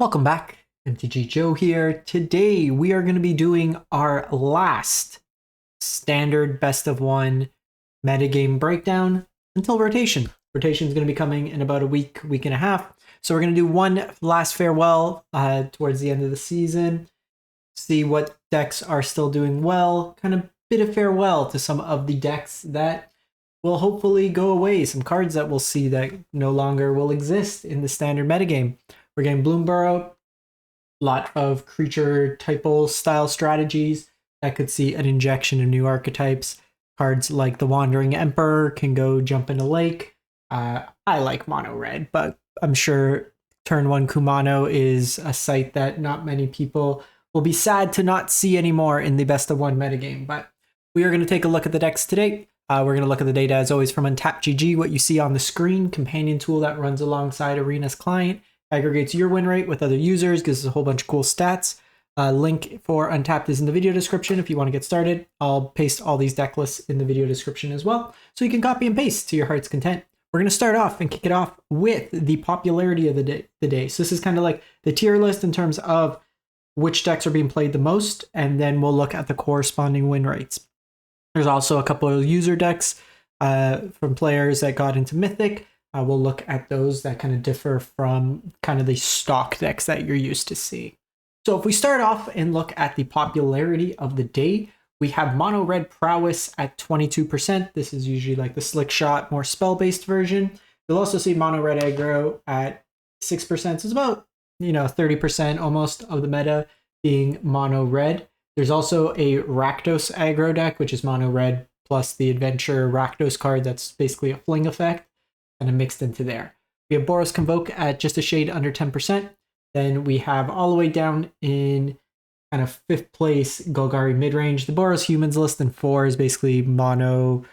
Welcome back, MTG Joe here. Today we are going to be doing our last standard best of one metagame breakdown until rotation. Rotation is going to be coming in about a week and a half. So we're going to do one last farewell towards the end of the season, see what decks are still doing well, kind of bit of farewell to some of the decks that will hopefully go away, some cards that we'll see that no longer will exist in the standard metagame. We're getting Bloomborough, a lot of creature typal style strategies that could see an injection of new archetypes. Cards like the Wandering Emperor can go jump in a lake. I like mono red, but I'm sure turn one Kumano is a sight that not many people will be sad to not see anymore in the best of one metagame. But we are going to take a look at the decks today. We're going to look at the data as always from UntapGG, what you see on the screen, companion tool that runs alongside Arena's client, aggregates your win rate with other users, gives us a whole bunch of cool stats. Link for Untapped is in the video description if you want to get started. I'll paste all these deck lists in the video description as well, so you can copy and paste to your heart's content. We're going to start off and kick it off with the popularity of the day. So this is kind of like the tier list in terms of which decks are being played the most, and then we'll look at the corresponding win rates. There's also a couple of user decks from players that got into Mythic. We'll look at those that kind of differ from kind of the stock decks that you're used to seeing. So if we start off and look at the popularity of the day, we have mono Red Prowess at 22%. This is usually like the slick shot, more spell-based version. You'll also see mono Red aggro at 6%. So it's about 30% almost of the meta being mono red. There's also a Rakdos aggro deck, which is mono red plus the adventure Rakdos card that's basically a fling effect, kind of mixed into there. We have Boros Convoke at just a shade under 10%. Then we have all the way down in kind of 5th place Golgari Midrange. The Boros Humans list in 4 is basically mono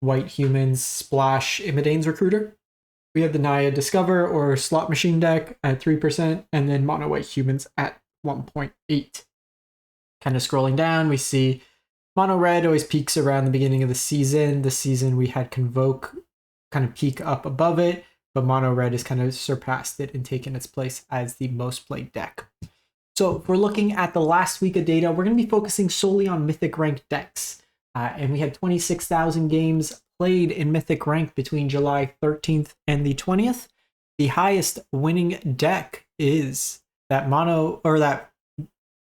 white humans splash Imidane's Recruiter. We have the Naya Discover or Slot Machine deck at 3%, and then mono white humans at 1.8. Kind of scrolling down, we see mono red always peaks around the beginning of the season. This season we had Convoke kind of peak up above it, but mono red has kind of surpassed it and taken its place as the most played deck. So if we're looking at the last week of data, we're going to be focusing solely on Mythic Rank decks. And we had 26,000 games played in Mythic Rank between July 13th and the 20th. The highest winning deck is that mono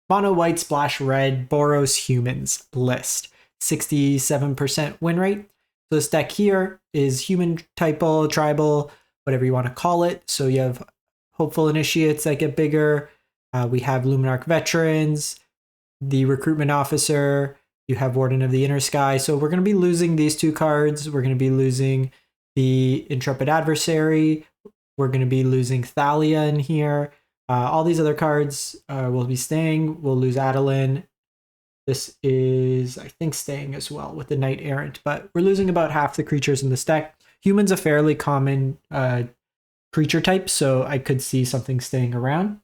white splash red Boros Humans list. 67% win rate. So this deck here is human typal, tribal, whatever you want to call it. So you have Hopeful Initiates that get bigger. We have Luminarch Veterans, the Recruitment Officer. You have Warden of the Inner Sky. So we're going to be losing these two cards. We're going to be losing the Intrepid Adversary. We're going to be losing Thalia in here. All these other cards will be staying. We'll lose Adeline. This is, I think, staying as well with the Knight Errant, but we're losing about half the creatures in this deck. Human's a fairly common creature type, so I could see something staying around.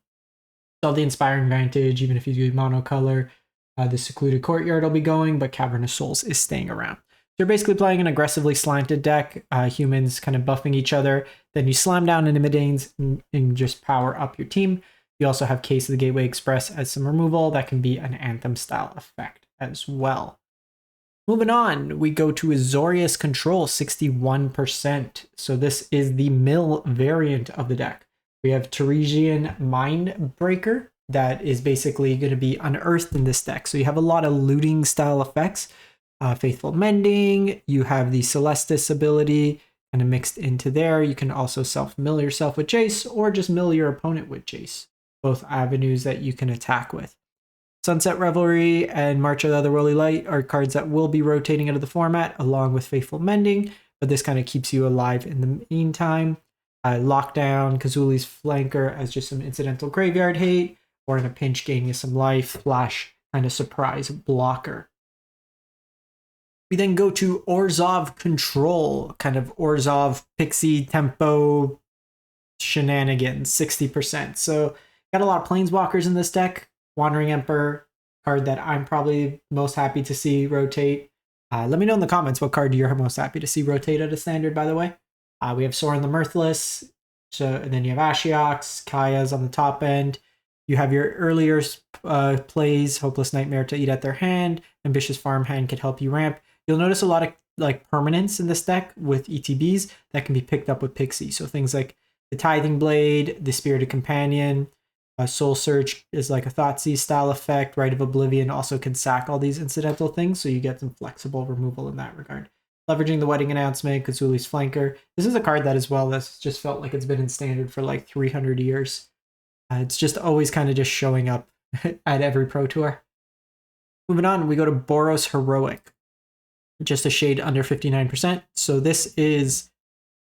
All the Inspiring Vantage, even if you do monocolor, the Secluded Courtyard will be going, but Cavernous Souls is staying around. So you're basically playing an aggressively slanted deck, humans kind of buffing each other. Then you slam down Intimidanes and just power up your team. You also have Case of the Gateway Express as some removal. That can be an Anthem style effect as well. Moving on, we go to Azorius Control, 61%. So this is the mill variant of the deck. We have Teresian Mindbreaker that is basically going to be unearthed in this deck. So you have a lot of looting style effects. Faithful Mending, you have the Celestis ability kind of mixed into there. You can also self-mill yourself with Jace or just mill your opponent with Jace. Both avenues that you can attack with. Sunset Revelry and March of the Otherworldly Light are cards that will be rotating into the format along with Faithful Mending, but this kind of keeps you alive in the meantime. Lockdown, Kazuli's Flanker as just some incidental graveyard hate, or in a pinch gain you some life, Flash kind of surprise blocker. We then go to Orzhov Control, kind of Orzhov Pixie Tempo shenanigans, 60%. So got a lot of Planeswalkers in this deck. Wandering Emperor, card that I'm probably most happy to see rotate. Let me know in the comments what card you're most happy to see rotate at a standard, by the way. We have Sorin the Mirthless, So, and then you have Ashioks, Kaya's on the top end. You have your earlier plays, Hopeless Nightmare to eat at their hand, Ambitious Farmhand could help you ramp. You'll notice a lot of like permanents in this deck with ETBs that can be picked up with Pixie. So things like the Tithing Blade, the Spirited Companion, Soul Search is like a Thoughtseize style effect. Rite of Oblivion also can sack all these incidental things, so you get some flexible removal in that regard. Leveraging the Wedding Announcement, Kazuli's Flanker. This is a card that as well that's just felt like it's been in Standard for like 300 years. It's just always kind of just showing up at every Pro Tour. Moving on, we go to Boros Heroic. Just a shade under 59%. So this is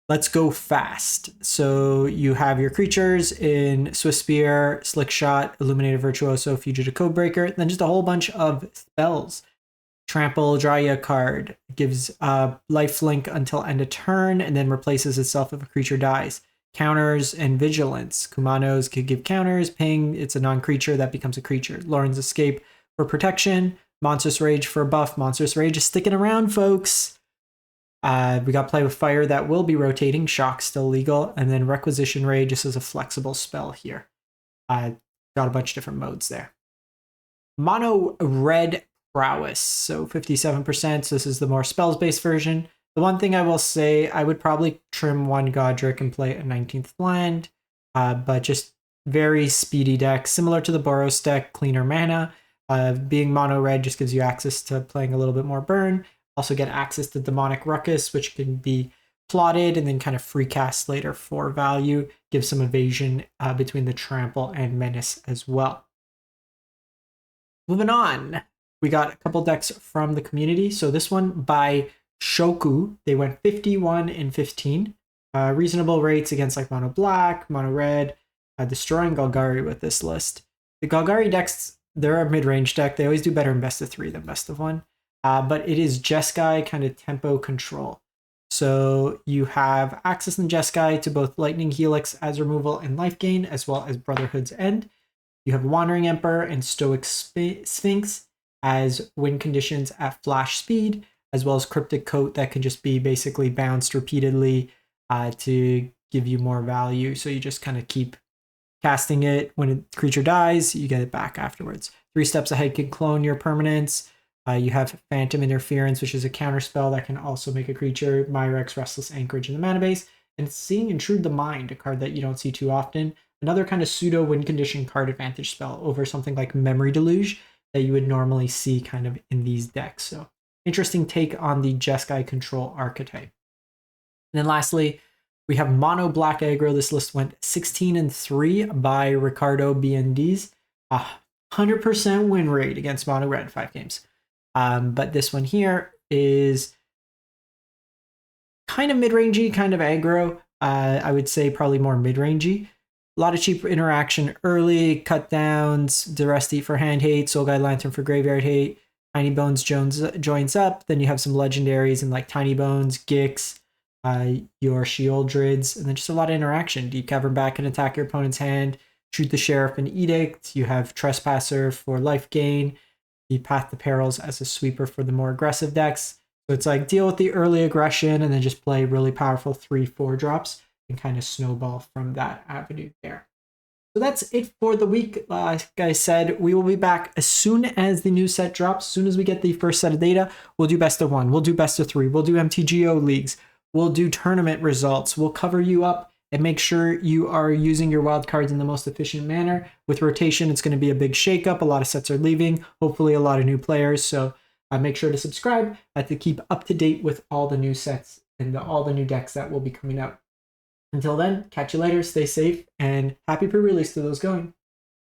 Let's Go Fast. So you have your creatures in Swift Spear, Slick Shot, Illuminated Virtuoso, Fugitive Codebreaker, then just a whole bunch of spells. Trample, draw you a card, gives lifelink until end of turn, and then replaces itself if a creature dies. Counters and Vigilance. Kumanos could give counters. Ping, it's a non-creature that becomes a creature. Lauren's Escape for protection. Monstrous Rage for a buff. Monstrous Rage is sticking around, folks. We got Play with Fire that will be rotating. Shock still legal. And then Requisition Ray just as a flexible spell here. Got a bunch of different modes there. Mono Red Prowess. So 57%. So this is the more spells-based version. The one thing I will say, I would probably trim one Godric and play a 19th land. But just very speedy deck. Similar to the Boros deck, cleaner mana. Being mono red just gives you access to playing a little bit more burn. Also get access to Demonic Ruckus, which can be plotted and then kind of free cast later for value. Give some evasion between the Trample and Menace as well. Moving on, we got a couple decks from the community. So this one by Shoku, they went 51 and 15. Reasonable rates against like mono black, mono red, destroying Golgari with this list. The Golgari decks, they're a mid-range deck. They always do better in best of 3 than best of 1. But it is Jeskai kind of tempo control. So you have access in Jeskai to both Lightning Helix as removal and life gain, as well as Brotherhood's End. You have Wandering Emperor and Stoic Sphinx as win conditions at flash speed, as well as Cryptic Coat that can just be basically bounced repeatedly to give you more value. So you just kind of keep casting it. When a creature dies, you get it back afterwards. 3 steps ahead can clone your permanents. You have Phantom Interference, which is a counter spell that can also make a creature. Myrex, Restless Anchorage in the mana base. And Seeing Intrude the Mind, a card that you don't see too often. Another kind of pseudo win condition card advantage spell over something like Memory Deluge that you would normally see kind of in these decks. So interesting take on the Jeskai Control archetype. And then lastly, we have Mono Black Aggro. This list went 16 and 3 by Ricardo BNDs. 100% win rate against Mono Red, 5 games. But this one here is kind of mid-rangey, kind of aggro. I would say probably more mid-rangey. A lot of cheap interaction early, cut downs, Duress Eat for hand hate, Soul Guide Lantern for graveyard hate, Tiny Bones joins up. Then you have some legendaries and like Tiny Bones, Gix, your Sheoldreds, and then just a lot of interaction. Deep Cavern back and attack your opponent's hand, Shoot the Sheriff and Edict. You have Trespasser for life gain. The Path to Perils as a sweeper for the more aggressive decks. So it's like deal with the early aggression and then just play really powerful 3/4 drops and kind of snowball from that avenue there. So that's it for the week. Like I said, we will be back as soon as the new set drops. As soon as we get the first set of data, we'll do best of 1. We'll do best of 3. We'll do MTGO leagues. We'll do tournament results. We'll cover you up and make sure you are using your wild cards in the most efficient manner. With rotation, it's going to be a big shakeup. A lot of sets are leaving, hopefully a lot of new players. So make sure to subscribe to keep up to date with all the new sets and all the new decks that will be coming out. Until then, catch you later, stay safe, and happy pre-release to those going.